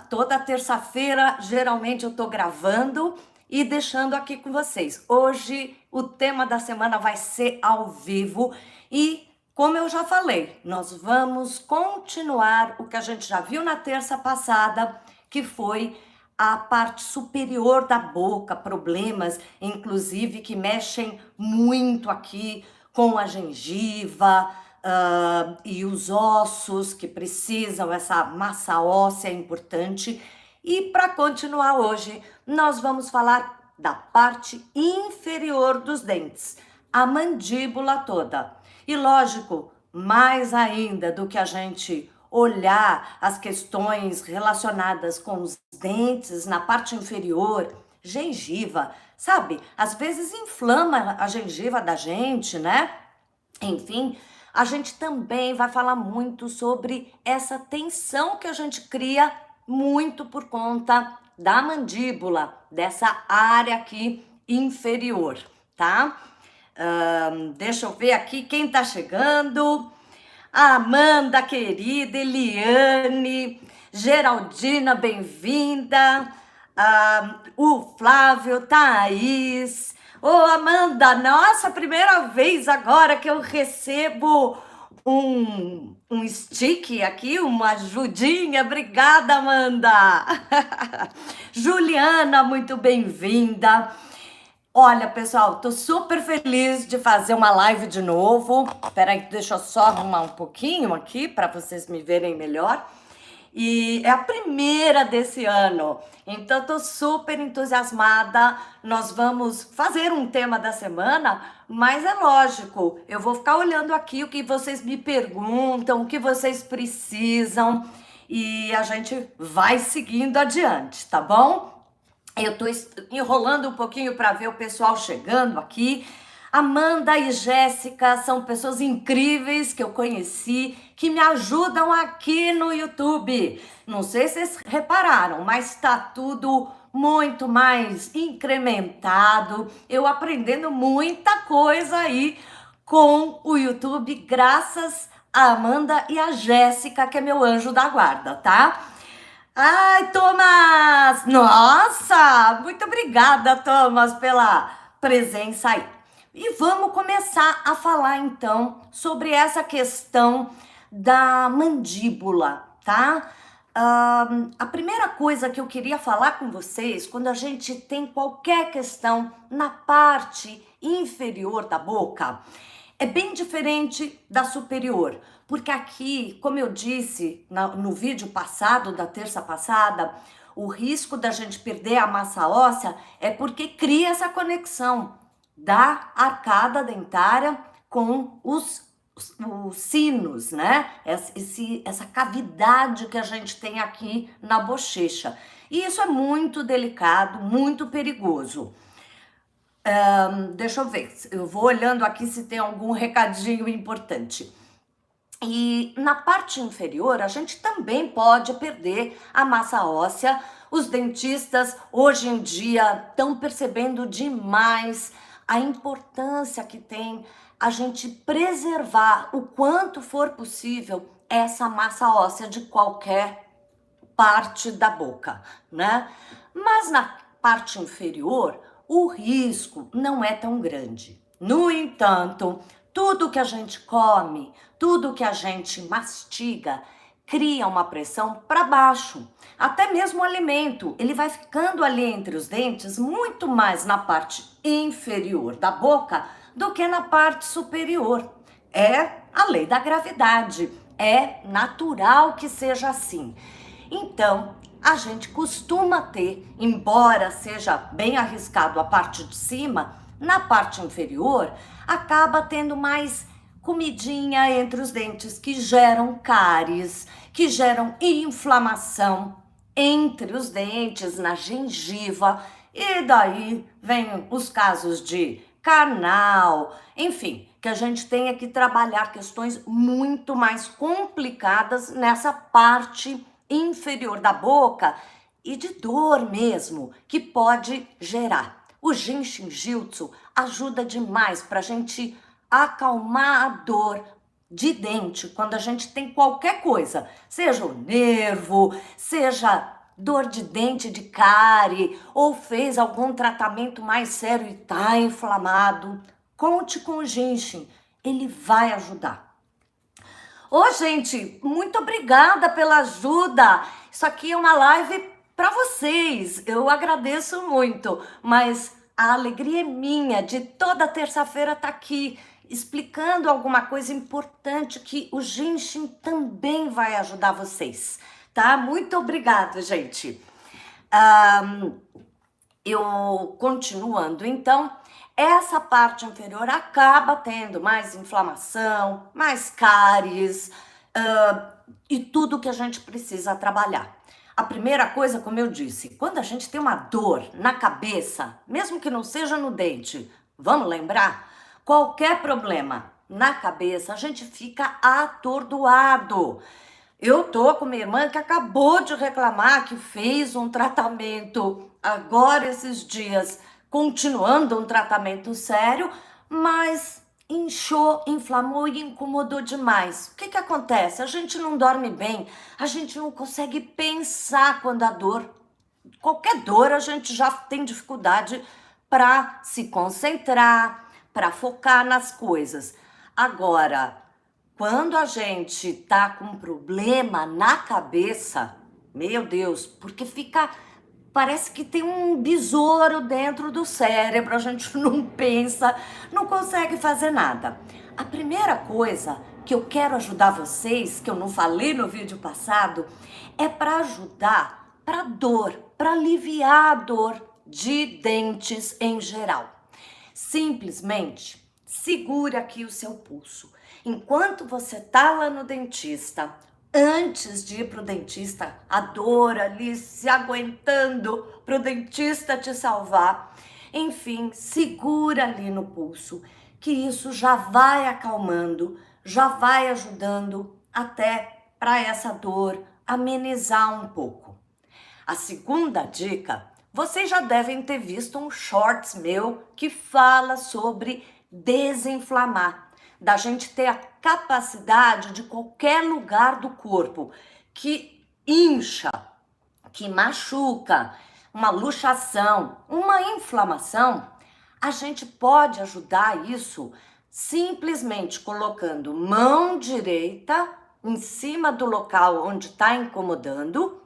Toda terça-feira, geralmente eu tô gravando e deixando aqui com vocês. Hoje o tema da semana vai ser ao vivo e, como eu já falei, nós vamos continuar o que a gente já viu na terça passada, que foi a parte superior da boca, problemas, inclusive, que mexem muito aqui com a gengiva, e os ossos que precisam, essa massa óssea é importante. E para continuar hoje, nós vamos falar da parte inferior dos dentes, a mandíbula toda. E lógico, mais ainda do que a gente olhar as questões relacionadas com os dentes na parte inferior, gengiva, sabe? Às vezes inflama a gengiva da gente, né? Enfim, a gente também vai falar muito sobre essa tensão que a gente cria muito por conta da mandíbula, dessa área aqui inferior, tá? Deixa eu ver aqui quem tá chegando. A Amanda, querida, Eliane, Geraldina, bem-vinda. O Flávio, Thaís. Ô, Amanda, nossa, primeira vez agora que eu recebo um stick aqui, uma ajudinha. Obrigada, Amanda. Juliana, muito bem-vinda. Olha, pessoal, tô super feliz de fazer uma live de novo. Peraí, deixa eu só arrumar um pouquinho aqui para vocês me verem melhor. E é a primeira desse ano, então tô super entusiasmada. Nós vamos fazer um tema da semana, mas é lógico, eu vou ficar olhando aqui o que vocês me perguntam, o que vocês precisam e a gente vai seguindo adiante, tá bom? Eu tô enrolando um pouquinho para ver o pessoal chegando aqui. Amanda e Jéssica são pessoas incríveis que eu conheci, que me ajudam aqui no YouTube. Não sei se vocês repararam, mas está tudo muito mais incrementado. Eu aprendendo muita coisa aí com o YouTube, graças a Amanda e a Jéssica, que é meu anjo da guarda, tá? Ai, Thomas! Nossa! Muito obrigada, Thomas, pela presença aí. E vamos começar a falar então sobre essa questão da mandíbula, tá? A primeira coisa que eu queria falar com vocês, quando a gente tem qualquer questão na parte inferior da boca, é bem diferente da superior, porque aqui, como eu disse no vídeo passado, da terça passada, o risco da gente perder a massa óssea é porque cria essa conexão da arcada dentária com os sinos, né? Essa cavidade que a gente tem aqui na bochecha. E isso é muito delicado, muito perigoso. Deixa eu ver, eu vou olhando aqui se tem algum recadinho importante. E na parte inferior, a gente também pode perder a massa óssea. Os dentistas, hoje em dia, estão percebendo demais a importância que tem a gente preservar o quanto for possível essa massa óssea de qualquer parte da boca, né? Mas na parte inferior, o risco não é tão grande. No entanto, tudo que a gente come, tudo que a gente mastiga, cria uma pressão para baixo. Até mesmo o alimento, ele vai ficando ali entre os dentes muito mais na parte inferior da boca do que na parte superior. É a lei da gravidade, é natural que seja assim. Então, a gente costuma ter, embora seja bem arriscado a parte de cima, na parte inferior, acaba tendo mais comidinha entre os dentes que geram cáries, que geram inflamação entre os dentes, na gengiva, e daí vem os casos de canal, enfim, que a gente tenha que trabalhar questões muito mais complicadas nessa parte inferior da boca e de dor mesmo, que pode gerar. O Jinshin Jyutsu ajuda demais para a gente acalmar a dor de dente quando a gente tem qualquer coisa, seja o nervo, seja dor de dente, de cárie, ou fez algum tratamento mais sério e tá inflamado, conte com o ginseng, ele vai ajudar. Ô, gente, muito obrigada pela ajuda. Isso aqui é uma live para vocês. Eu agradeço muito, mas a alegria é minha de toda terça-feira estar aqui explicando alguma coisa importante que o ginseng também vai ajudar vocês, tá? Muito obrigada, gente. Eu continuando, então, essa parte inferior acaba tendo mais inflamação, mais cáries e tudo que a gente precisa trabalhar. A primeira coisa, como eu disse, quando a gente tem uma dor na cabeça, mesmo que não seja no dente, vamos lembrar? Qualquer problema na cabeça, a gente fica atordoado. Eu tô com minha irmã que acabou de reclamar que fez um tratamento agora esses dias, continuando um tratamento sério, mas inchou, inflamou e incomodou demais. O que que acontece? A gente não dorme bem, a gente não consegue pensar quando a dor, qualquer dor, a gente já tem dificuldade para se concentrar, para focar nas coisas. Agora, quando a gente tá com um problema na cabeça, meu Deus, porque parece que tem um besouro dentro do cérebro, a gente não pensa, não consegue fazer nada. A primeira coisa que eu quero ajudar vocês, que eu não falei no vídeo passado, é para ajudar para dor, para aliviar a dor de dentes em geral. Simplesmente segure aqui o seu pulso. Enquanto você tá lá no dentista, antes de ir pro dentista, a dor ali se aguentando pro dentista te salvar, enfim, segura ali no pulso, que isso já vai acalmando, já vai ajudando até para essa dor amenizar um pouco. A segunda dica, vocês já devem ter visto um shorts meu que fala sobre desinflamar, da gente ter a capacidade de qualquer lugar do corpo que incha, que machuca, uma luxação, uma inflamação, a gente pode ajudar isso simplesmente colocando mão direita em cima do local onde está incomodando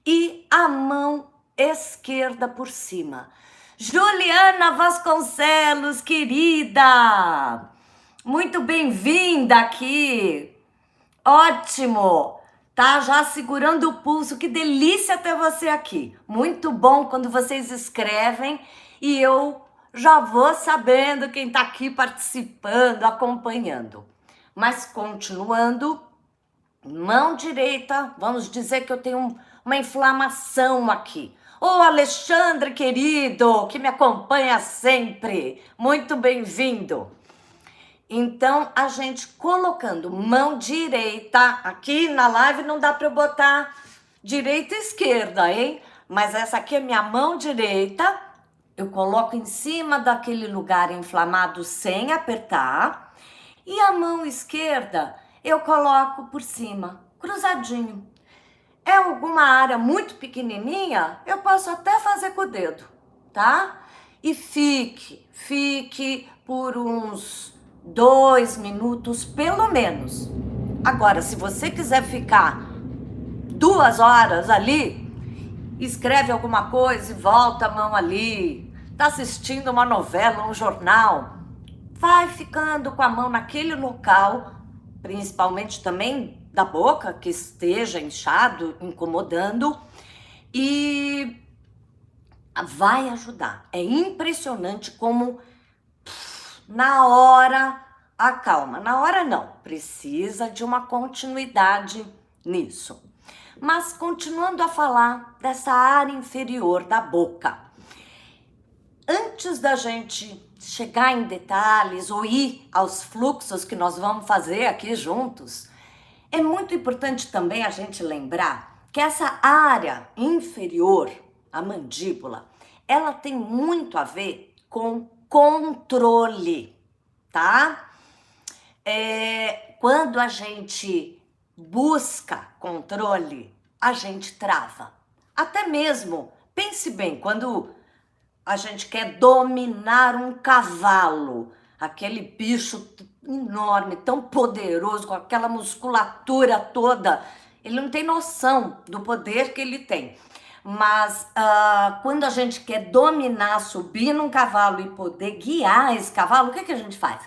e a mão esquerda por cima. Juliana Vasconcelos, querida! Muito bem-vinda aqui! Ótimo! Tá já segurando o pulso, que delícia ter você aqui. Muito bom quando vocês escrevem e eu já vou sabendo quem tá aqui participando, acompanhando. Mas continuando, mão direita, vamos dizer que eu tenho uma inflamação aqui. Ô Alexandre querido, que me acompanha sempre, muito bem-vindo. Então, a gente colocando mão direita, aqui na live não dá para eu botar direita e esquerda, hein? Mas essa aqui é minha mão direita, eu coloco em cima daquele lugar inflamado sem apertar. E a mão esquerda eu coloco por cima, cruzadinho. É alguma área muito pequenininha, eu posso até fazer com o dedo, tá? E fique por uns 2 minutos, pelo menos. Agora, se você quiser ficar 2 horas ali, escreve alguma coisa e volta a mão ali. Tá assistindo uma novela, um jornal, vai ficando com a mão naquele local, principalmente também da boca, que esteja inchado, incomodando, e vai ajudar. É impressionante como na hora acalma. Na hora não, precisa de uma continuidade nisso. Mas continuando a falar dessa área inferior da boca, antes da gente chegar em detalhes ou ir aos fluxos que nós vamos fazer aqui juntos, é muito importante também a gente lembrar que essa área inferior, a mandíbula, ela tem muito a ver com controle, tá? Quando a gente busca controle, a gente trava. Até mesmo, pense bem, quando a gente quer dominar um cavalo, aquele bicho enorme, tão poderoso, com aquela musculatura toda, ele não tem noção do poder que ele tem. Mas quando a gente quer dominar, subir num cavalo e poder guiar esse cavalo, o que a gente faz?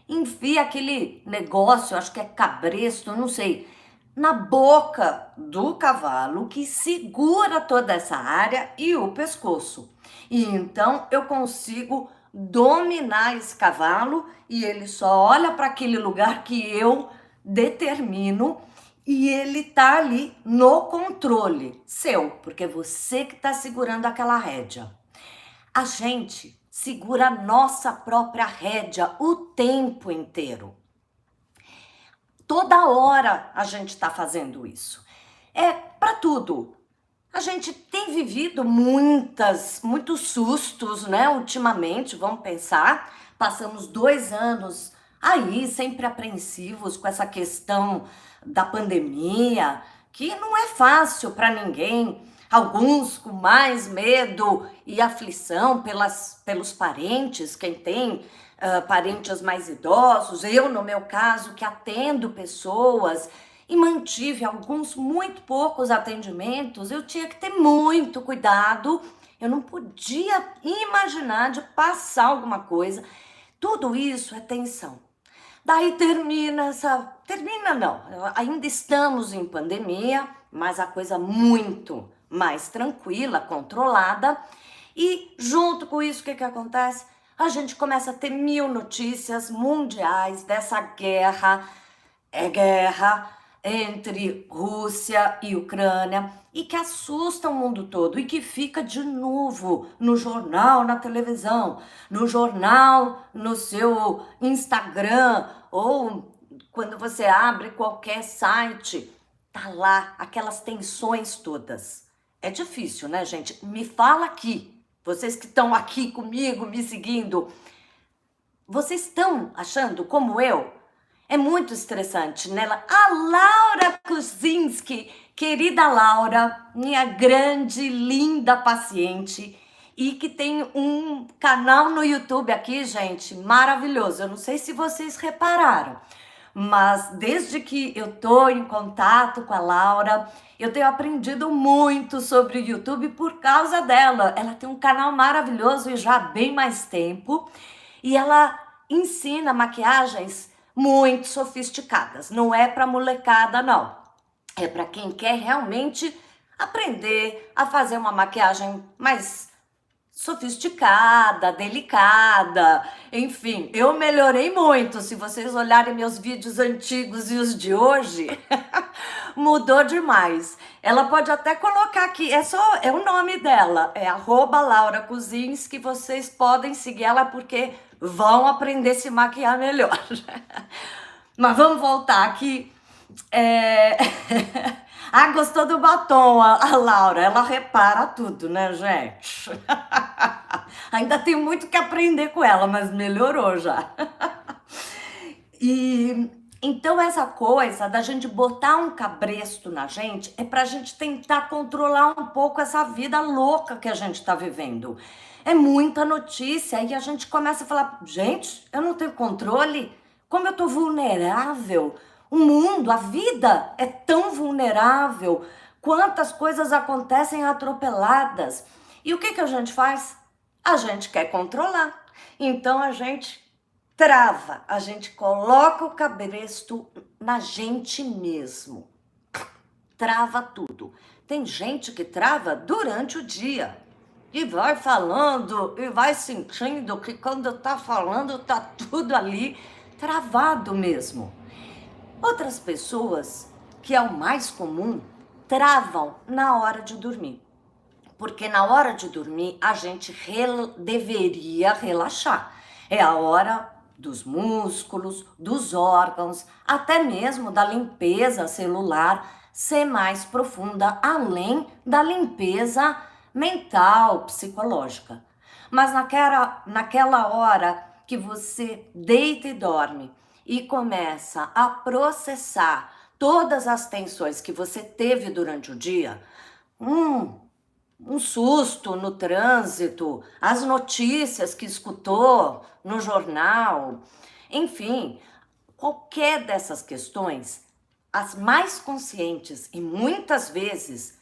Enfia aquele negócio, acho que é cabresto, não sei, na boca do cavalo que segura toda essa área e o pescoço. E então eu consigo dominar esse cavalo e ele só olha para aquele lugar que eu determino e ele tá ali no controle seu, porque é você que está segurando aquela rédea. A gente segura a nossa própria rédea o tempo inteiro. Toda hora a gente está fazendo isso. É para tudo. A gente tem vivido muitos sustos, né? Ultimamente, vamos pensar. Passamos 2 anos aí sempre apreensivos com essa questão da pandemia, que não é fácil para ninguém. Alguns com mais medo e aflição pelos parentes, quem tem parentes mais idosos, eu no meu caso que atendo pessoas e mantive alguns muito poucos atendimentos, eu tinha que ter muito cuidado, eu não podia imaginar de passar alguma coisa, tudo isso é tensão. Daí termina não, ainda estamos em pandemia, mas a coisa muito mais tranquila, controlada, e junto com isso, o que acontece? A gente começa a ter 1000 notícias mundiais dessa guerra entre Rússia e Ucrânia e que assusta o mundo todo e que fica de novo no jornal, na televisão, no jornal, no seu Instagram ou quando você abre qualquer site, tá lá aquelas tensões todas. É difícil, né, gente? Me fala aqui, vocês que estão aqui comigo, me seguindo, vocês estão achando como eu? É muito estressante, né? A Laura Kuzinski, querida Laura, minha grande, linda paciente, e que tem um canal no YouTube aqui, gente, maravilhoso. Eu não sei se vocês repararam, mas desde que eu tô em contato com a Laura, eu tenho aprendido muito sobre o YouTube por causa dela. Ela tem um canal maravilhoso e já há bem mais tempo, e ela ensina maquiagens muito sofisticadas. Não é para molecada, não. É para quem quer realmente aprender a fazer uma maquiagem mais sofisticada, delicada, enfim, eu melhorei muito. Se vocês olharem meus vídeos antigos e os de hoje, mudou demais. Ela pode até colocar aqui, é o nome dela, é @Laura Cousins, que vocês podem seguir ela porque vão aprender a se maquiar melhor. Mas vamos voltar aqui. Ah, gostou do batom, a Laura. Ela repara tudo, né, gente? Ainda tem muito que aprender com ela, mas melhorou já. E então essa coisa da gente botar um cabresto na gente é pra gente tentar controlar um pouco essa vida louca que a gente tá vivendo. É muita notícia e a gente começa a falar, gente, eu não tenho controle, como eu tô vulnerável. O mundo, a vida é tão vulnerável, quantas coisas acontecem atropeladas. E o que a gente faz? A gente quer controlar. Então a gente trava, a gente coloca o cabresto na gente mesmo. Trava tudo. Tem gente que trava durante o dia. E vai falando, e vai sentindo que quando tá falando, tá tudo ali travado mesmo. Outras pessoas, que é o mais comum, travam na hora de dormir. Porque na hora de dormir, a gente deveria relaxar. É a hora dos músculos, dos órgãos, até mesmo da limpeza celular ser mais profunda, além da limpeza mental, psicológica. Mas naquela hora que você deita e dorme e começa a processar todas as tensões que você teve durante o dia, um susto no trânsito, as notícias que escutou no jornal, enfim, qualquer dessas questões, as mais conscientes e muitas vezes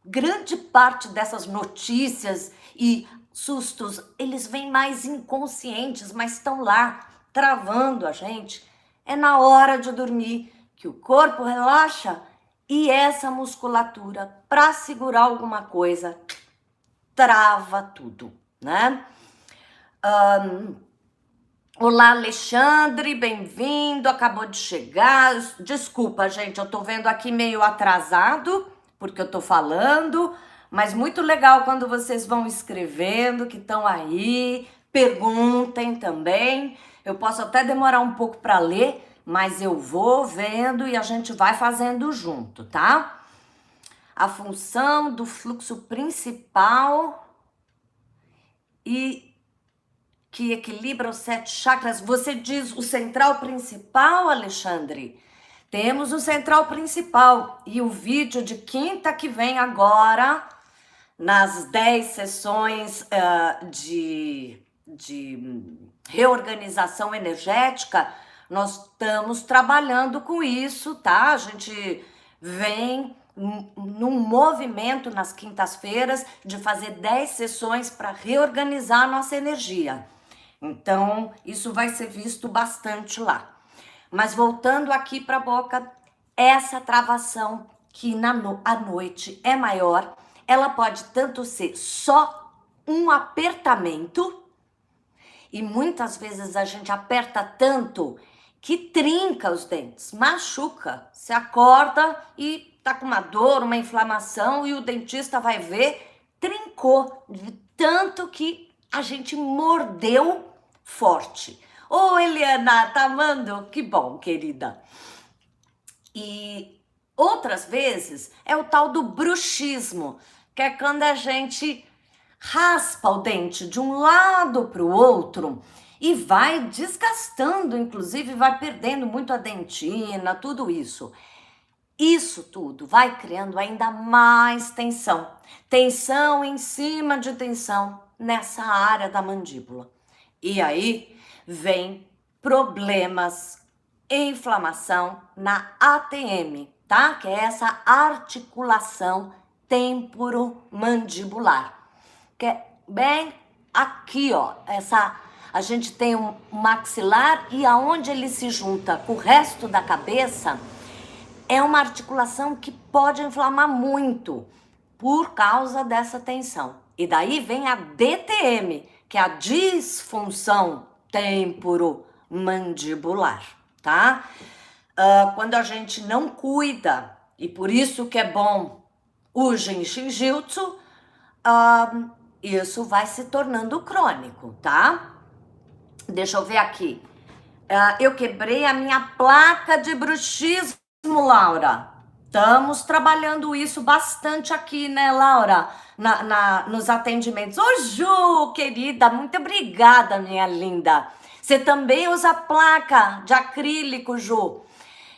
grande parte dessas notícias e sustos, eles vêm mais inconscientes, mas estão lá travando a gente. É na hora de dormir que o corpo relaxa e essa musculatura, para segurar alguma coisa, trava tudo, né? Olá, Alexandre, bem-vindo, acabou de chegar. Desculpa, gente, eu tô vendo aqui meio atrasado, porque eu tô falando, mas muito legal quando vocês vão escrevendo, que estão aí, perguntem também. Eu posso até demorar um pouco para ler, mas eu vou vendo e a gente vai fazendo junto, tá? A função do fluxo principal e que equilibra os 7 chakras. Você diz o central principal, Alexandre? Temos o central principal e o vídeo de quinta que vem agora, nas 10 sessões de reorganização energética, nós estamos trabalhando com isso, tá? A gente vem num movimento nas quintas-feiras de fazer 10 sessões para reorganizar a nossa energia. Então, isso vai ser visto bastante lá. Mas voltando aqui para a boca, essa travação que à noite é maior, ela pode tanto ser só um apertamento, e muitas vezes a gente aperta tanto que trinca os dentes, machuca. Você acorda e tá com uma dor, uma inflamação, e o dentista vai ver, trincou, de tanto que a gente mordeu forte. Ô, Eliana, tá amando? Que bom, querida. E outras vezes é o tal do bruxismo, que é quando a gente raspa o dente de um lado para o outro e vai desgastando, inclusive vai perdendo muito a dentina, tudo isso. Isso tudo vai criando ainda mais tensão. Tensão em cima de tensão nessa área da mandíbula. E aí vem problemas, inflamação na ATM, tá? Que é essa articulação temporomandibular. Que é bem aqui, ó. A gente tem um maxilar e aonde ele se junta com o resto da cabeça é uma articulação que pode inflamar muito por causa dessa tensão. E daí vem a DTM, que é a disfunção temporomandibular, tá? Quando a gente não cuida, e por isso que é bom o Jinshinjutsu, isso vai se tornando crônico, tá? Deixa eu ver aqui. Eu quebrei a minha placa de bruxismo, Laura. Estamos trabalhando isso bastante aqui, né, Laura? Nos atendimentos. Ô, Ju, querida, muito obrigada, minha linda. Você também usa placa de acrílico, Ju.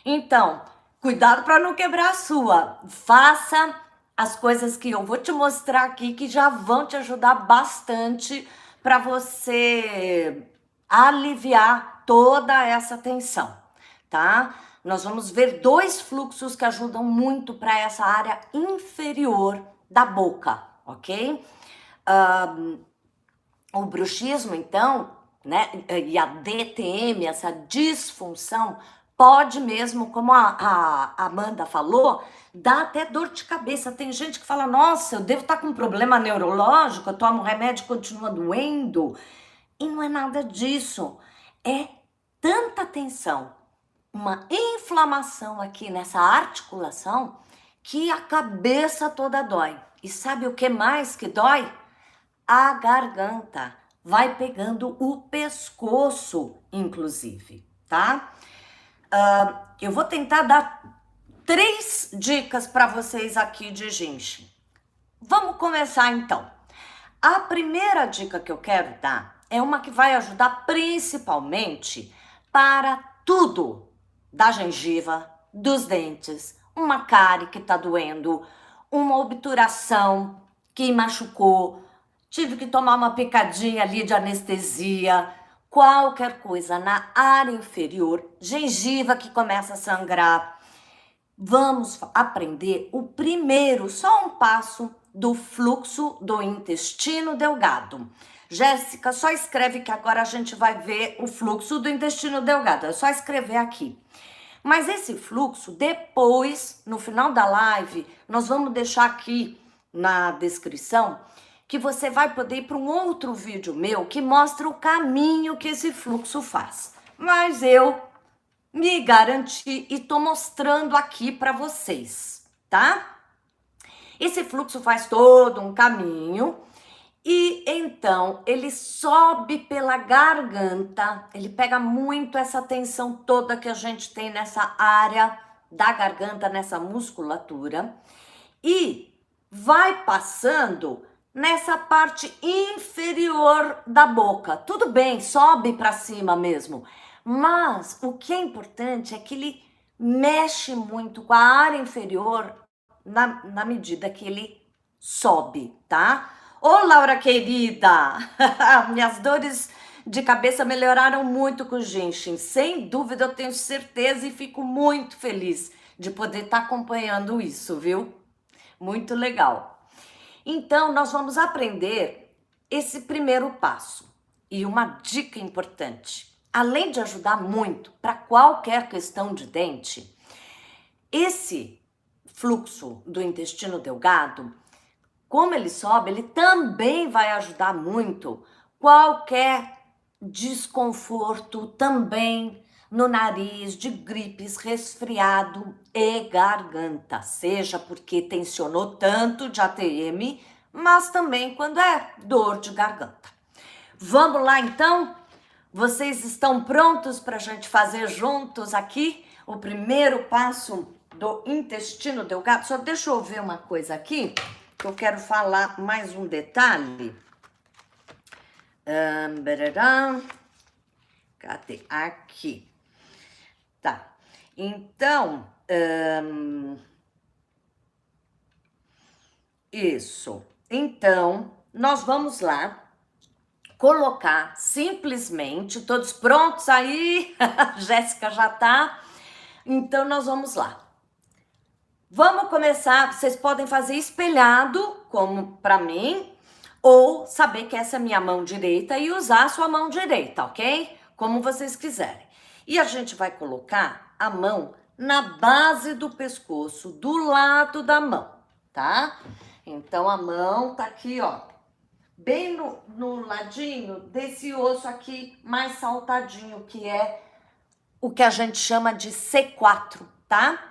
Então, cuidado para não quebrar a sua. Faça as coisas que eu vou te mostrar aqui, que já vão te ajudar bastante para você aliviar toda essa tensão, tá? Nós vamos ver 2 fluxos que ajudam muito para essa área inferior da boca, ok? O bruxismo, então, né, e a DTM, essa disfunção, pode mesmo, como a Amanda falou, dar até dor de cabeça. Tem gente que fala, nossa, eu devo estar com um problema neurológico, eu tomo remédio e continua doendo. E não é nada disso. É tanta tensão, uma inflamação aqui nessa articulação, que a cabeça toda dói. E sabe o que mais que dói? A garganta. Vai pegando o pescoço, inclusive, tá? Eu vou tentar dar 3 dicas para vocês aqui de Jinshin. Vamos começar então. A primeira dica que eu quero dar é uma que vai ajudar principalmente para tudo da gengiva, dos dentes, uma cárie que tá doendo, uma obturação, que machucou, tive que tomar uma picadinha ali de anestesia, qualquer coisa na área inferior, gengiva que começa a sangrar. Vamos aprender o primeiro, só um passo do fluxo do intestino delgado. Jéssica, só escreve que agora a gente vai ver o fluxo do intestino delgado. É só escrever aqui. Mas esse fluxo, depois, no final da live, nós vamos deixar aqui na descrição que você vai poder ir para um outro vídeo meu que mostra o caminho que esse fluxo faz. Mas eu me garanti e tô mostrando aqui para vocês, tá? Esse fluxo faz todo um caminho e então ele sobe pela garganta, ele pega muito essa tensão toda que a gente tem nessa área da garganta, nessa musculatura, e vai passando nessa parte inferior da boca. Tudo bem, sobe para cima mesmo, mas o que é importante é que ele mexe muito com a área inferior na medida que ele sobe, tá? Ô, Laura querida, minhas dores de cabeça melhoraram muito com o Genshin. Sem dúvida, eu tenho certeza e fico muito feliz de poder estar acompanhando isso, viu? Muito legal. Então, nós vamos aprender esse primeiro passo. E uma dica importante, além de ajudar muito para qualquer questão de dente, esse fluxo do intestino delgado, como ele sobe, ele também vai ajudar muito qualquer desconforto também no nariz, de gripes, resfriado e garganta, seja porque tensionou tanto de ATM, mas também quando é dor de garganta. Vamos lá então? Vocês estão prontos para a gente fazer juntos aqui o primeiro passo do intestino delgado? Só deixa eu ver uma coisa aqui, que eu quero falar mais um detalhe. Cadê? Aqui. Tá. Então, isso. Então, nós vamos lá colocar simplesmente, todos prontos aí? Jéssica já tá. Então, nós vamos lá. Vamos começar, vocês podem fazer espelhado, como para mim, ou saber que essa é minha mão direita e usar a sua mão direita, ok? Como vocês quiserem. E a gente vai colocar a mão na base do pescoço, do lado da mão, tá? Então, a mão tá aqui, ó, bem no ladinho desse osso aqui mais saltadinho, que é o que a gente chama de C4, tá?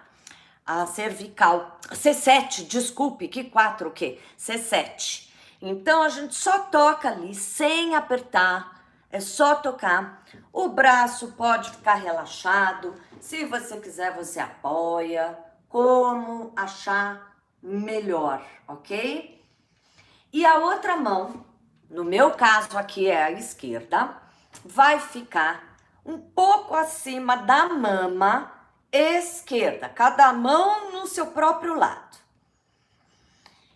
A cervical, C7, desculpe, que 4 o quê? C7. Então, a gente só toca ali, sem apertar, é só tocar. O braço pode ficar relaxado, se você quiser, você apoia, como achar melhor, ok? E a outra mão, no meu caso aqui é a esquerda, vai ficar um pouco acima da mama esquerda, cada mão no seu próprio lado.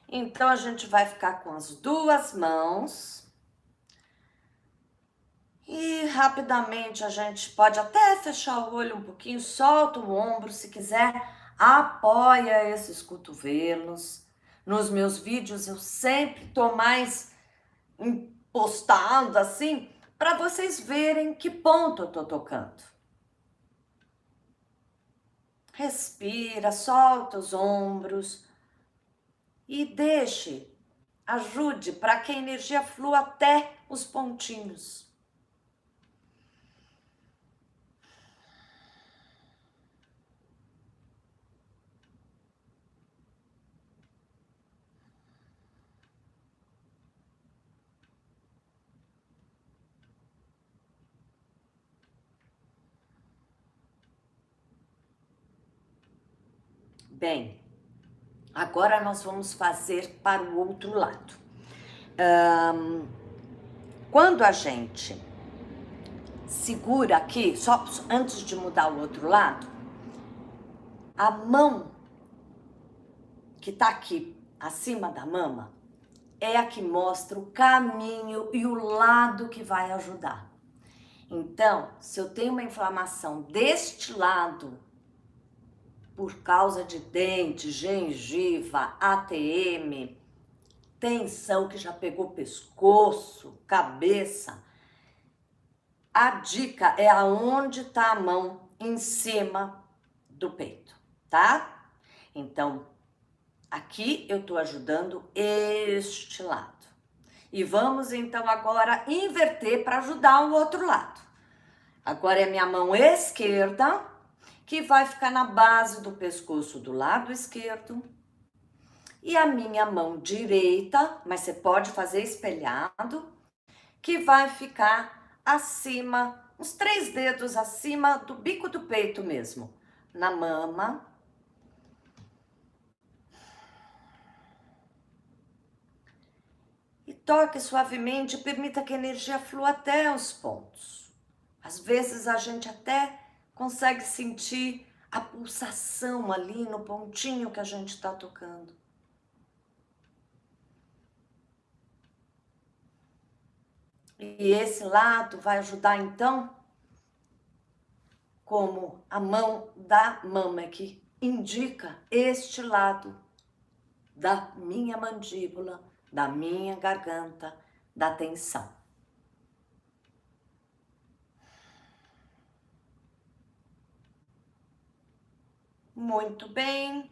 Então, a gente vai ficar com as duas mãos e rapidamente a gente pode até fechar o olho um pouquinho, solta o ombro se quiser, apoia esses cotovelos. Nos meus vídeos eu sempre tô mais postando assim, para vocês verem que ponto eu tô tocando. Respira, solta os ombros e deixe, ajude para que a energia flua até os pontinhos. Bem, agora nós vamos fazer para o outro lado. Quando a gente segura aqui, só antes de mudar o outro lado, a mão que tá aqui acima da mama, é a que mostra o caminho e o lado que vai ajudar. Então, se eu tenho uma inflamação deste lado, por causa de dente, gengiva, ATM, tensão que já pegou pescoço, cabeça, a dica é aonde está a mão, em cima do peito, tá? Então, aqui eu estou ajudando este lado. E vamos então agora inverter para ajudar o outro lado. Agora é minha mão esquerda, que vai ficar na base do pescoço do lado esquerdo. E a minha mão direita, mas você pode fazer espelhado, que vai ficar acima, uns 3 dedos acima do bico do peito mesmo, na mama. E toque suavemente, permita que a energia flua até os pontos. Às vezes a gente até consegue sentir a pulsação ali no pontinho que a gente está tocando. E esse lado vai ajudar então, como a mão da mama que indica este lado da minha mandíbula, da minha garganta, da tensão. Muito bem.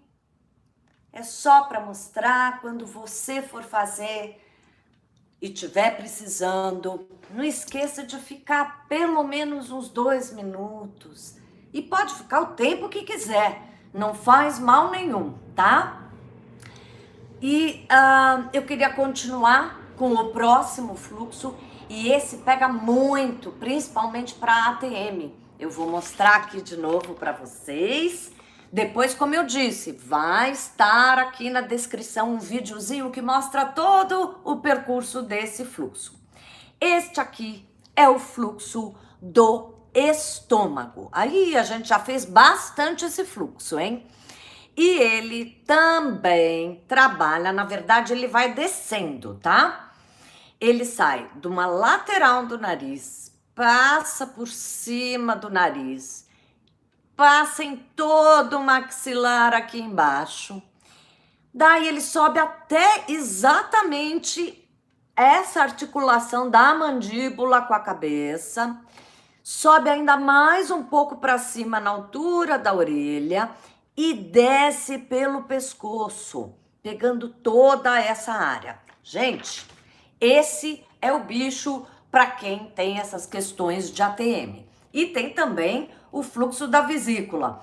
É só para mostrar quando você for fazer e tiver precisando, não esqueça de ficar pelo menos uns 2 minutos. E pode ficar o tempo que quiser, não faz mal nenhum, tá? E eu queria continuar com o próximo fluxo, e esse pega muito, principalmente para ATM. Eu vou mostrar aqui de novo para vocês. Depois, como eu disse, vai estar aqui na descrição um videozinho que mostra todo o percurso desse fluxo. Este aqui é o fluxo do estômago. Aí a gente já fez bastante esse fluxo, hein? E ele também trabalha, na verdade ele vai descendo, tá? Ele sai de uma lateral do nariz, passa por cima do nariz, passa em todo o maxilar aqui embaixo. Daí ele sobe até exatamente essa articulação da mandíbula com a cabeça. Sobe ainda mais um pouco para cima na altura da orelha e desce pelo pescoço, pegando toda essa área. Gente, esse é o bicho para quem tem essas questões de ATM. E tem também o fluxo da vesícula.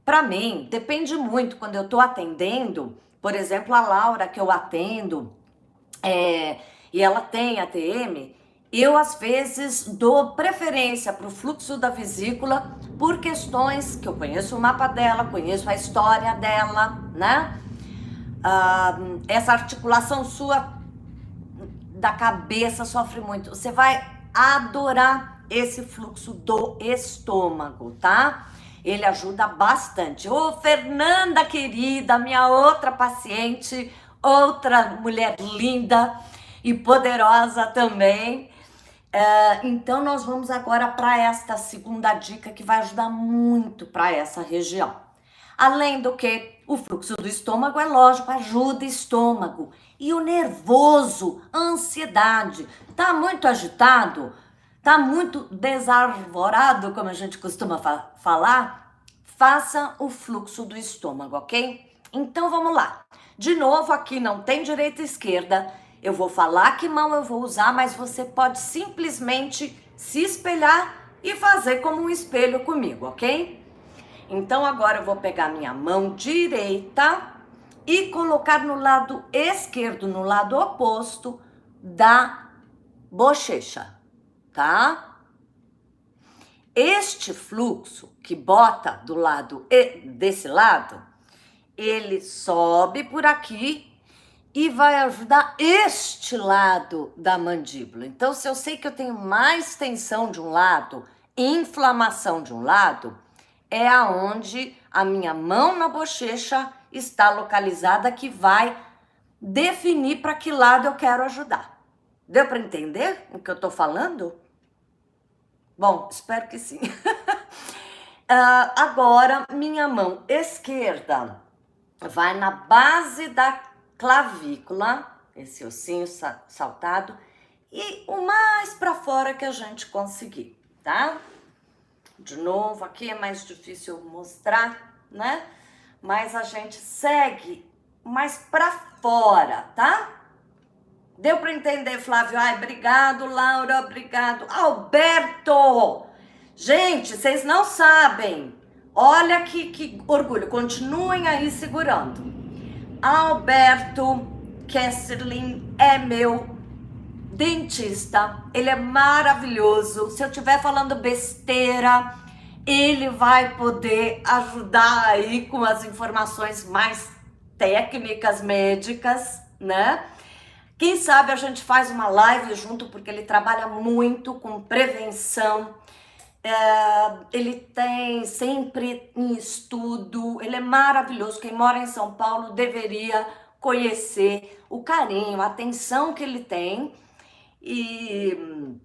Para mim, depende muito quando eu estou atendendo, por exemplo, a Laura que eu atendo, e ela tem ATM, eu às vezes dou preferência para o fluxo da vesícula por questões que eu conheço o mapa dela, conheço a história dela, né? Essa articulação sua da cabeça sofre muito. Você vai adorar esse fluxo do estômago, tá? Ele ajuda bastante. Ô, Fernanda querida, minha outra paciente, outra mulher linda e poderosa também. Então nós vamos agora para esta segunda dica que vai ajudar muito para essa região. Além do que o fluxo do estômago, é lógico, ajuda o estômago. E o nervoso, ansiedade, tá muito agitado, tá muito desarvorado, como a gente costuma falar, faça o fluxo do estômago, ok? Então vamos lá. De novo, aqui não tem direita e esquerda. Eu vou falar que mão eu vou usar, mas você pode simplesmente se espelhar e fazer como um espelho comigo, ok? Então agora eu vou pegar minha mão direita e colocar no lado esquerdo, no lado oposto da bochecha, tá? Este fluxo que bota do lado desse lado, ele sobe por aqui e vai ajudar este lado da mandíbula. Então, se eu sei que eu tenho mais tensão de um lado, inflamação de um lado, é aonde a minha mão na bochecha está localizada, que vai definir para que lado eu quero ajudar. Deu para entender o que eu estou falando? Bom, espero que sim. Agora, minha mão esquerda vai na base da clavícula, esse ossinho saltado, e o mais para fora que a gente conseguir, tá? De novo, aqui é mais difícil mostrar, né? Mas a gente segue mais para fora, tá? Deu para entender, Flávio? Ai, obrigado, Laura, obrigado. Alberto! Gente, vocês não sabem. Olha que orgulho. Continuem aí segurando. Alberto Kesselin é meu dentista. Ele é maravilhoso. Se eu estiver falando besteira, ele vai poder ajudar aí com as informações mais técnicas médicas, né? Quem sabe a gente faz uma live junto, porque ele trabalha muito com prevenção. Ele tem sempre em estudo, ele é maravilhoso. Quem mora em São Paulo deveria conhecer o carinho, a atenção que ele tem. E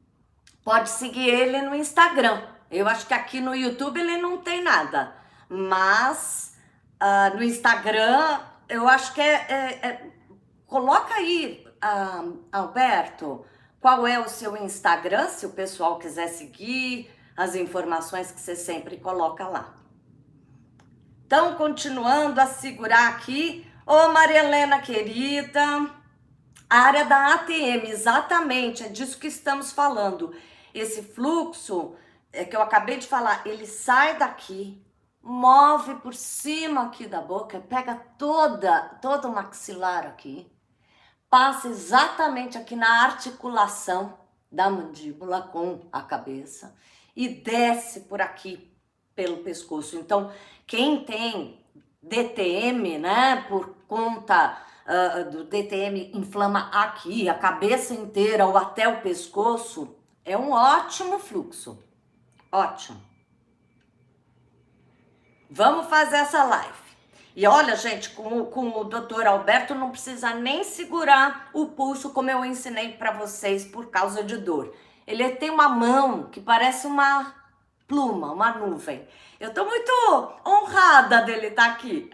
pode seguir ele no Instagram. Eu acho que aqui no YouTube ele não tem nada, mas no Instagram eu acho que coloca aí, Alberto, qual é o seu Instagram, se o pessoal quiser seguir as informações que você sempre coloca lá. Então, continuando a segurar aqui. Ô, Maria Helena querida, a área da ATM, exatamente, é disso que estamos falando. Esse fluxo que eu acabei de falar, ele sai daqui, move por cima aqui da boca, pega todo o maxilar aqui, passa exatamente aqui na articulação da mandíbula com a cabeça e desce por aqui pelo pescoço. Então, quem tem DTM, né, por conta do DTM inflama aqui, a cabeça inteira ou até o pescoço, é um ótimo fluxo. Ótimo. Vamos fazer essa live. E olha, gente, com o Dr. Alberto não precisa nem segurar o pulso como eu ensinei para vocês por causa de dor. Ele tem uma mão que parece uma pluma, uma nuvem. Eu tô muito honrada dele estar aqui.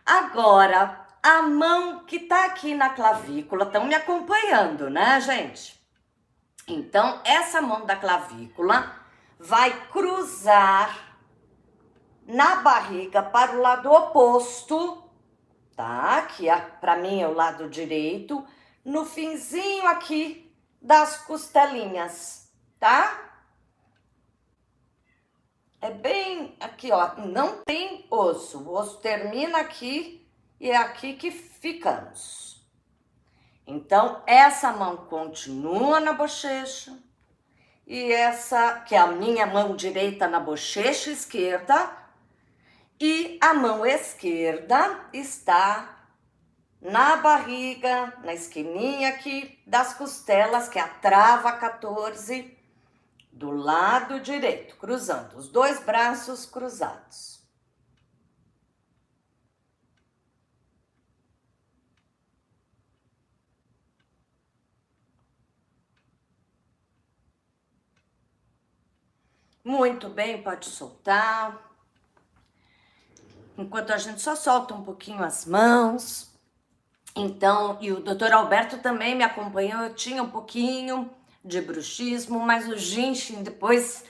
Agora, a mão que tá aqui na clavícula, estão me acompanhando, né, gente? Então, essa mão da clavícula vai cruzar na barriga para o lado oposto, tá? Que para mim é o lado direito, no finzinho aqui das costelinhas, tá? É bem aqui, ó, não tem osso. O osso termina aqui e é aqui que ficamos. Então, essa mão continua na bochecha e essa, que é a minha mão direita na bochecha esquerda, e a mão esquerda está na barriga, na esquininha aqui das costelas, que é a trava 14, do lado direito, cruzando, os dois braços cruzados. Muito bem, pode soltar. Enquanto a gente só solta um pouquinho as mãos. Então, e o Dr. Alberto também me acompanhou, eu tinha um pouquinho de bruxismo, mas o Jinshin depois,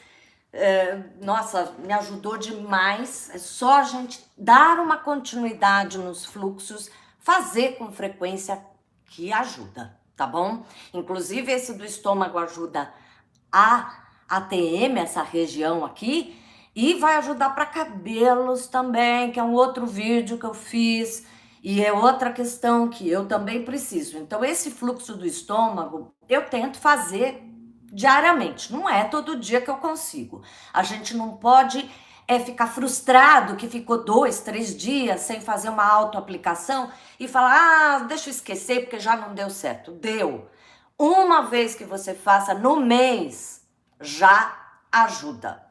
nossa, me ajudou demais. É só a gente dar uma continuidade nos fluxos, fazer com frequência que ajuda, tá bom? Inclusive esse do estômago ajuda a ATM, essa região aqui, e vai ajudar para cabelos também, que é um outro vídeo que eu fiz, e é outra questão que eu também preciso. Então, esse fluxo do estômago, eu tento fazer diariamente, não é todo dia que eu consigo. A gente não pode ficar frustrado que ficou 2, 3 dias sem fazer uma autoaplicação e falar, deixa eu esquecer porque já não deu certo. Deu. Uma vez que você faça no mês, já ajuda.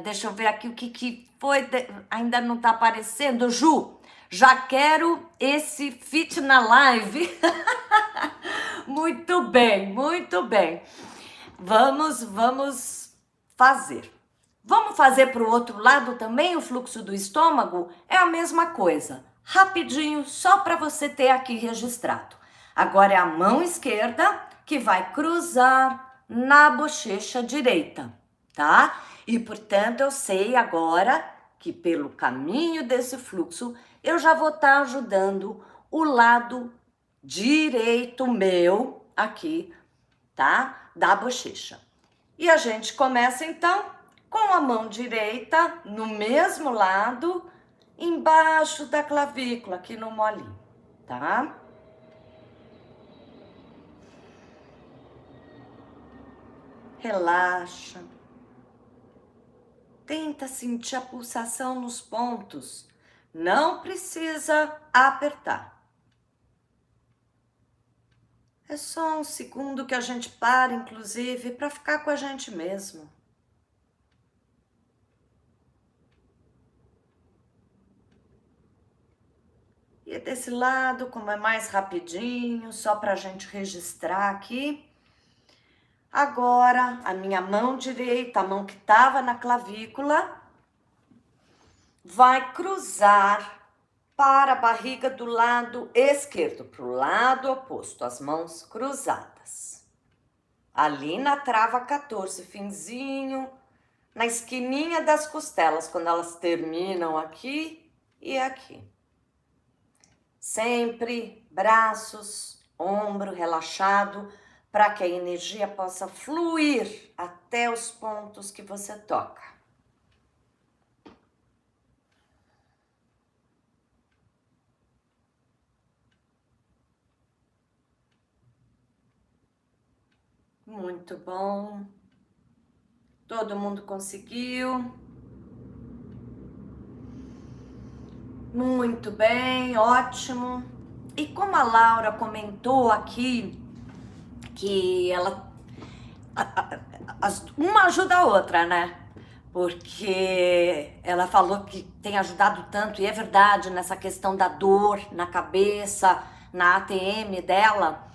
Deixa eu ver aqui o que foi, ainda não tá aparecendo. Ju, Já quero esse fit na live. Muito bem, muito bem. Vamos fazer. Vamos fazer para o outro lado também o fluxo do estômago? É a mesma coisa. Rapidinho, só para você ter aqui registrado. Agora é a mão esquerda que vai cruzar na bochecha direita, tá? E portanto eu sei agora que pelo caminho desse fluxo eu já vou estar ajudando o lado direito meu aqui, tá? Da bochecha. E a gente começa então com a mão direita no mesmo lado, embaixo da clavícula, aqui no molinho, tá? Relaxa. Tenta sentir a pulsação nos pontos. Não precisa apertar. É só um segundo que a gente para, inclusive, para ficar com a gente mesmo. E desse lado, como é mais rapidinho, só para a gente registrar aqui. Agora, a minha mão direita, a mão que estava na clavícula, vai cruzar para a barriga do lado esquerdo, para o lado oposto, as mãos cruzadas. Ali na trava 14, finzinho, na esquininha das costelas, quando elas terminam aqui e aqui. Sempre braços, ombro relaxado, para que a energia possa fluir até os pontos que você toca. Muito bom. Todo mundo conseguiu? Muito bem, ótimo. E como a Laura comentou aqui, que ela uma ajuda a outra, né? Porque ela falou que tem ajudado tanto, e é verdade, nessa questão da dor na cabeça, na ATM dela.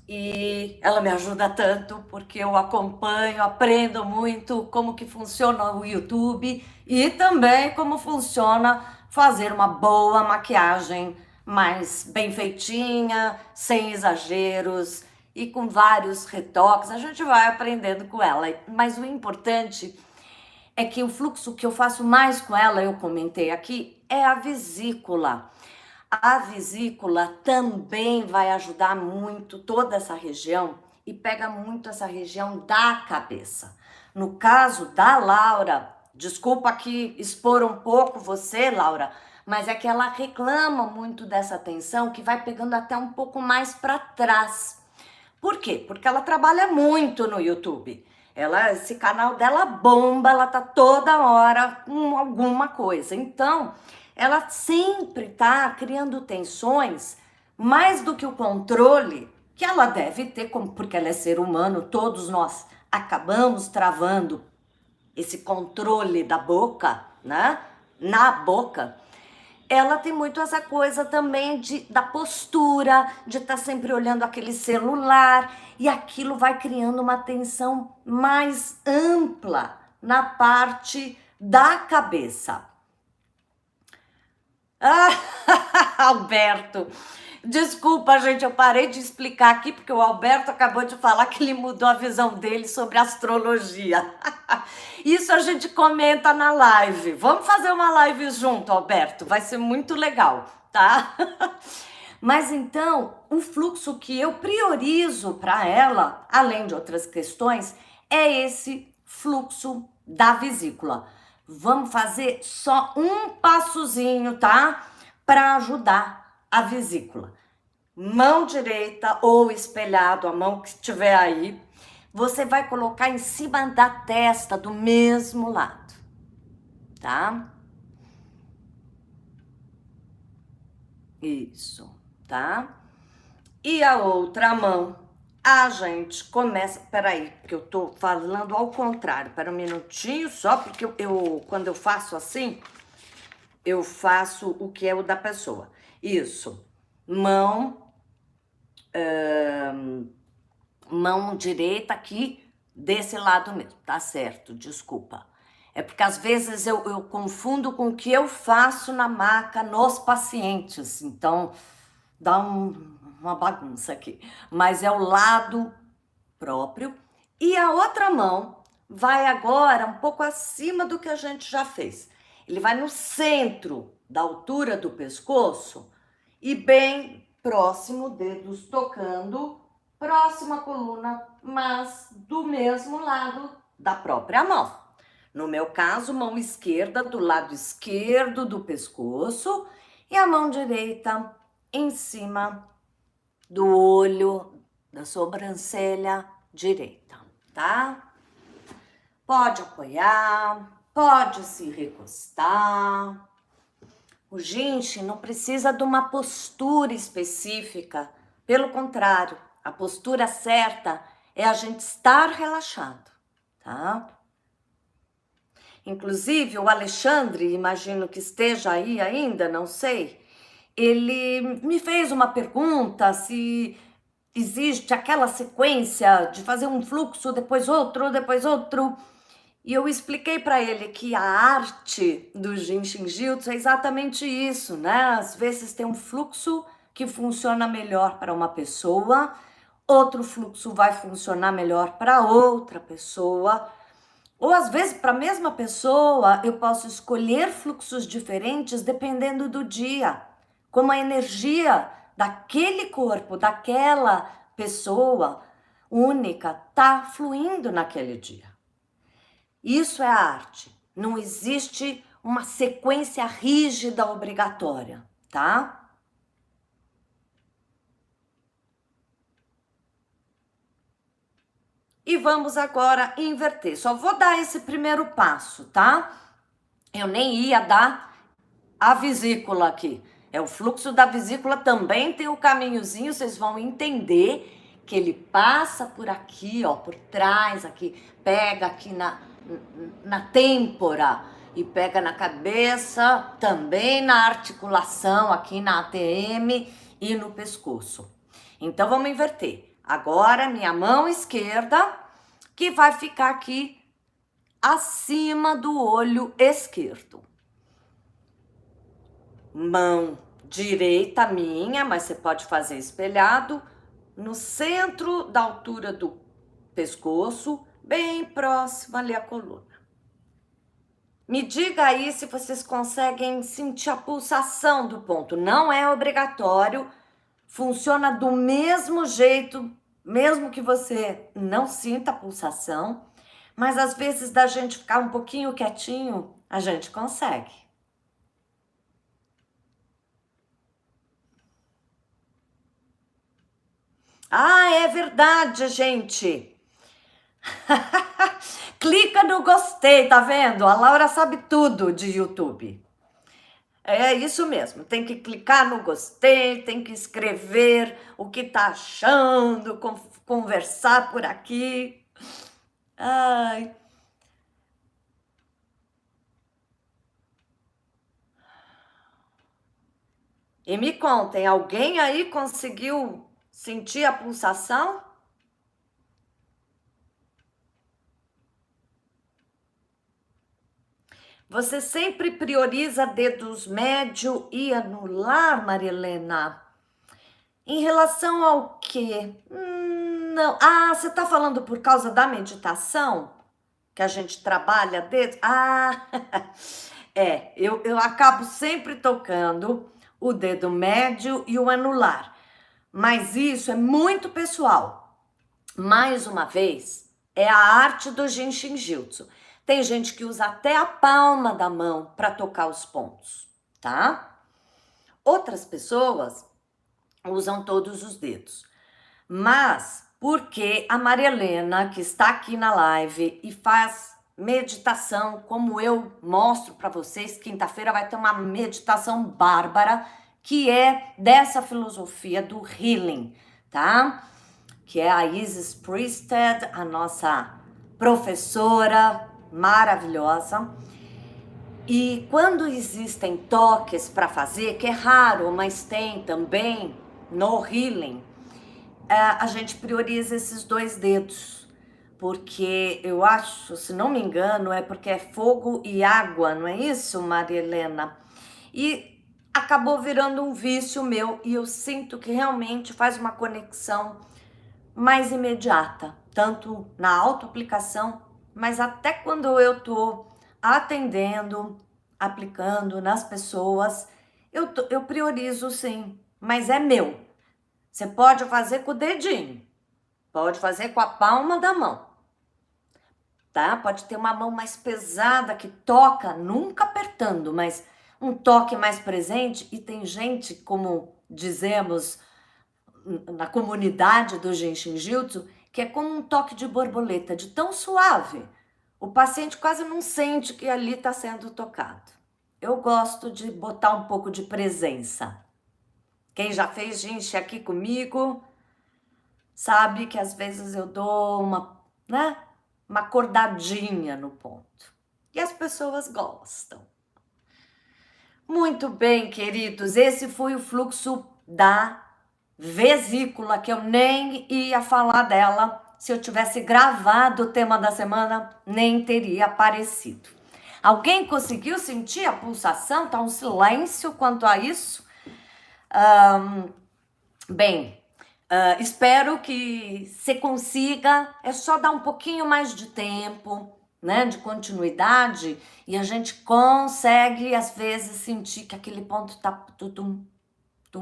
E ela me ajuda tanto porque eu acompanho, aprendo muito como que funciona o YouTube e também como funciona fazer uma boa maquiagem mais bem feitinha, sem exageros e com vários retoques. A gente vai aprendendo com ela, mas o importante é que o fluxo que eu faço mais com ela, eu comentei aqui, é a vesícula. A vesícula também vai ajudar muito toda essa região e pega muito essa região da cabeça. No caso da Laura, desculpa aqui expor um pouco você, Laura, mas é que ela reclama muito dessa tensão que vai pegando até um pouco mais para trás. Por quê? Porque ela trabalha muito no YouTube. Esse canal dela bomba, ela tá toda hora com alguma coisa. Então, ela sempre tá criando tensões, mais do que o controle que ela deve ter, porque ela é ser humano, todos nós acabamos travando esse controle da boca, né? Na boca. Ela tem muito essa coisa também da postura, de estar sempre olhando aquele celular, e aquilo vai criando uma tensão mais ampla na parte da cabeça. Ah, Alberto, desculpa, gente, eu parei de explicar aqui porque o Alberto acabou de falar que ele mudou a visão dele sobre astrologia. Isso a gente comenta na live. Vamos fazer uma live junto, Alberto, vai ser muito legal, tá? Mas então, o fluxo que eu priorizo para ela, além de outras questões, é esse fluxo da vesícula. Vamos fazer só um passozinho, tá? Para ajudar a vesícula. Mão direita ou espelhado, a mão que estiver aí, você vai colocar em cima da testa do mesmo lado, tá? Isso, tá? E a outra mão, a gente começa... Peraí, porque eu tô falando ao contrário. Pera um minutinho só, porque quando eu faço assim, eu faço o que é o da pessoa. Isso, mão, mão direita aqui, desse lado mesmo, tá certo, desculpa. É porque às vezes eu confundo com o que eu faço na maca nos pacientes, então dá uma bagunça aqui. Mas é o lado próprio. E a outra mão vai agora um pouco acima do que a gente já fez. Ele vai no centro da altura do pescoço e bem próximo, dedos tocando, próxima à coluna, mas do mesmo lado da própria mão. No meu caso, mão esquerda do lado esquerdo do pescoço e a mão direita em cima do olho, da sobrancelha direita, tá? Pode apoiar, pode se recostar. O Jinshin não precisa de uma postura específica, pelo contrário, a postura certa é a gente estar relaxado, tá? Inclusive, o Alexandre, imagino que esteja aí ainda, não sei, ele me fez uma pergunta se existe aquela sequência de fazer um fluxo, depois outro, depois outro. E eu expliquei para ele que a arte do Jinshin Jyutsu é exatamente isso, né? Às vezes tem um fluxo que funciona melhor para uma pessoa, outro fluxo vai funcionar melhor para outra pessoa. Ou às vezes, para a mesma pessoa, eu posso escolher fluxos diferentes dependendo do dia, como a energia daquele corpo, daquela pessoa única, tá fluindo naquele dia. Isso é a arte. Não existe uma sequência rígida obrigatória, tá? E vamos agora inverter. Só vou dar esse primeiro passo, tá? Eu nem ia dar a vesícula aqui. É o fluxo da vesícula, também tem o caminhozinho, vocês vão entender que ele passa por aqui, ó, por trás aqui, pega aqui na têmpora e pega na cabeça, também na articulação, aqui na ATM e no pescoço. Então vamos inverter. Agora minha mão esquerda que vai ficar aqui acima do olho esquerdo. Mão direita minha, mas você pode fazer espelhado, no centro da altura do pescoço, bem próximo ali à coluna. Me diga aí se vocês conseguem sentir a pulsação do ponto. Não é obrigatório, funciona do mesmo jeito, mesmo que você não sinta a pulsação, mas às vezes da gente ficar um pouquinho quietinho, a gente consegue. Ah, é verdade, gente. Clica no gostei, tá vendo? A Laura sabe tudo de YouTube. É isso mesmo, tem que clicar no gostei, tem que escrever o que tá achando, conversar por aqui. Ai. E me contem, alguém aí conseguiu sentir a pulsação? Você sempre prioriza dedos médio e anular, Marilena? Em relação ao quê? Não. Ah, você está falando por causa da meditação? Que a gente trabalha dedos? Ah, eu acabo sempre tocando o dedo médio e o anular. Mas isso é muito pessoal. Mais uma vez, é a arte do Jinshin Jyutsu. Tem gente que usa até a palma da mão para tocar os pontos, tá? Outras pessoas usam todos os dedos. Mas porque a Maria Helena, que está aqui na live e faz meditação, como eu mostro para vocês, quinta-feira vai ter uma meditação bárbara, que é dessa filosofia do healing, tá? Que é a Isis Priesthead, a nossa professora maravilhosa. E quando existem toques para fazer, que é raro, mas tem também no healing, a gente prioriza esses 2 dedos. Porque eu acho, se não me engano, é porque é fogo e água, não é isso, Maria Helena? E acabou virando um vício meu e eu sinto que realmente faz uma conexão mais imediata, tanto na autoaplicação, mas até quando eu tô atendendo, aplicando nas pessoas, eu priorizo sim, mas é meu. Você pode fazer com o dedinho, pode fazer com a palma da mão, tá? Pode ter uma mão mais pesada que toca, nunca apertando, mas um toque mais presente. E tem gente, como dizemos na comunidade do Genshin Jutsu, que é como um toque de borboleta, de tão suave. O paciente quase não sente que ali está sendo tocado. Eu gosto de botar um pouco de presença. Quem já fez Genshin aqui comigo sabe que às vezes eu dou uma acordadinha no ponto. E as pessoas gostam. Muito bem, queridos, esse foi o fluxo da vesícula, que eu nem ia falar dela. Se eu tivesse gravado o tema da semana, nem teria aparecido. Alguém conseguiu sentir a pulsação? Tá um silêncio quanto a isso? Bem, espero que você consiga. É só dar um pouquinho mais de tempo, né, de continuidade, e a gente consegue às vezes sentir que aquele ponto tá tum tum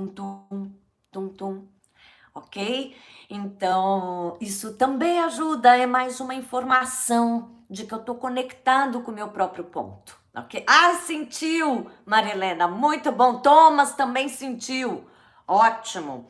tum tum tum, ok? Então isso também ajuda, é mais uma informação de que eu tô conectado com o meu próprio ponto, ok? Ah, sentiu, Marilena, muito bom. Thomas também sentiu, ótimo.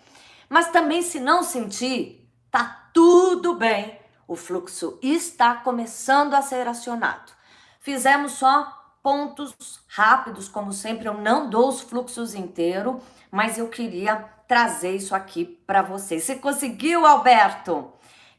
Mas também, se não sentir, tá tudo bem. O fluxo está começando a ser acionado. Fizemos só pontos rápidos, como sempre. Eu não dou os fluxos inteiros, mas eu queria trazer isso aqui para vocês. Você conseguiu, Alberto?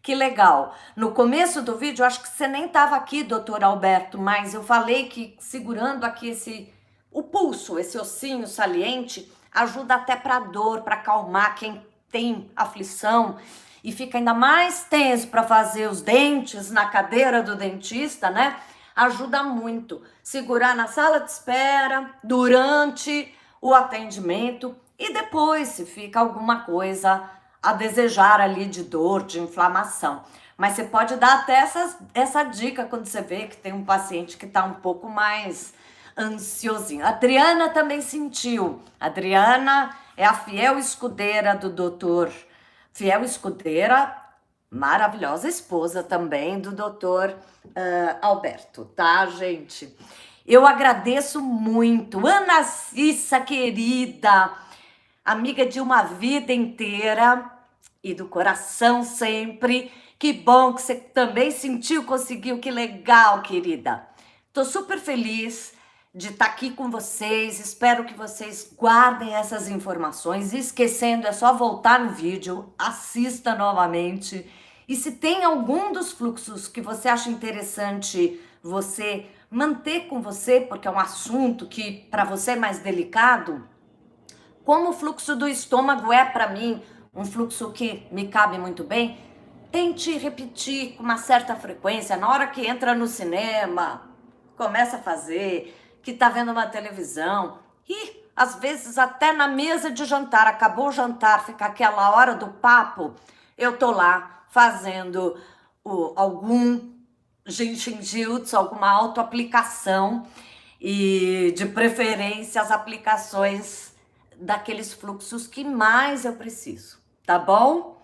Que legal. No começo do vídeo, acho que você nem estava aqui, doutor Alberto, mas eu falei que segurando aqui o pulso, esse ossinho saliente, ajuda até para dor, para acalmar quem tem aflição e fica ainda mais tenso para fazer os dentes na cadeira do dentista, né? Ajuda muito. Segurar na sala de espera, durante o atendimento e depois, se fica alguma coisa a desejar ali de dor, de inflamação. Mas você pode dar até essa dica quando você vê que tem um paciente que está um pouco mais ansiosinho. A Adriana também sentiu. A Adriana é a fiel escudeira do doutor. Fiel escudeira, maravilhosa esposa também do doutor Alberto, tá, gente? Eu agradeço muito. Ana Cissa, querida, amiga de uma vida inteira e do coração sempre. Que bom que você também sentiu, conseguiu, que legal, querida. Tô super feliz de estar aqui com vocês. Espero que vocês guardem essas informações. Esquecendo, é só voltar no vídeo, assista novamente. E se tem algum dos fluxos que você acha interessante você manter com você, porque é um assunto que para você é mais delicado, como o fluxo do estômago é para mim um fluxo que me cabe muito bem, tente repetir com uma certa frequência. Na hora que entra no cinema, começa a fazer, que tá vendo uma televisão, e às vezes até na mesa de jantar, acabou o jantar, fica aquela hora do papo, eu tô lá fazendo algum Genshin Jutsu, alguma autoaplicação, e de preferência as aplicações daqueles fluxos que mais eu preciso, tá bom?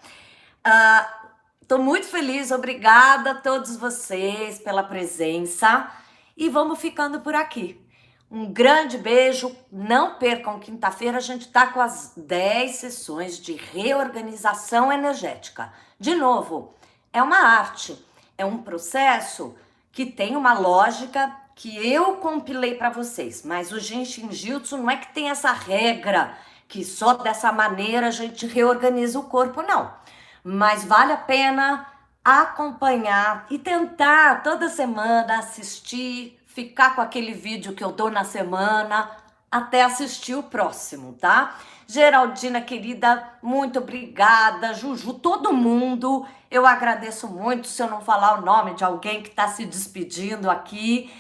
Tô muito feliz, obrigada a todos vocês pela presença e vamos ficando por aqui. Um grande beijo, não percam, quinta-feira a gente tá com as 10 sessões de reorganização energética. De novo, é uma arte, é um processo que tem uma lógica que eu compilei para vocês, mas o Genshin Jutsu não é que tem essa regra que só dessa maneira a gente reorganiza o corpo, não. Mas vale a pena acompanhar e tentar toda semana assistir, ficar com aquele vídeo que eu dou na semana, até assistir o próximo, tá? Geraldina, querida, muito obrigada. Juju, todo mundo, eu agradeço muito se eu não falar o nome de alguém que está se despedindo aqui,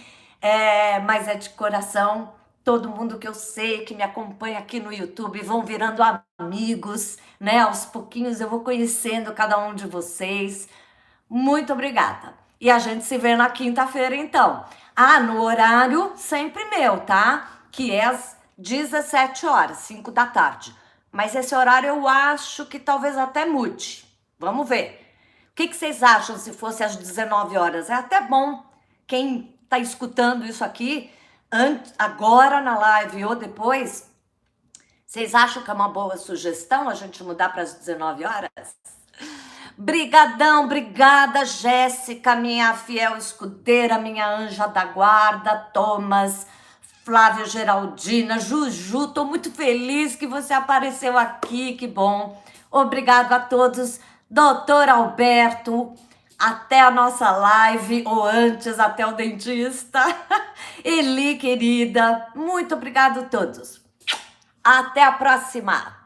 mas é de coração. Todo mundo que eu sei, que me acompanha aqui no YouTube, vão virando amigos, né? Aos pouquinhos eu vou conhecendo cada um de vocês. Muito obrigada. E a gente se vê na quinta-feira, então. No horário sempre meu, tá? Que é às 17 horas, 5 da tarde. Mas esse horário eu acho que talvez até mude. Vamos ver. O que vocês acham se fosse às 19 horas? É até bom quem tá escutando isso aqui, agora na live ou depois, vocês acham que é uma boa sugestão a gente mudar para as 19 horas? Brigadão, obrigada, Jéssica, minha fiel escudeira, minha anja da guarda, Thomas, Flávio, Geraldina, Juju, tô muito feliz que você apareceu aqui, que bom. Obrigado a todos, doutor Alberto, até a nossa live, ou antes, até o dentista. Eli, querida, muito obrigado a todos. Até a próxima.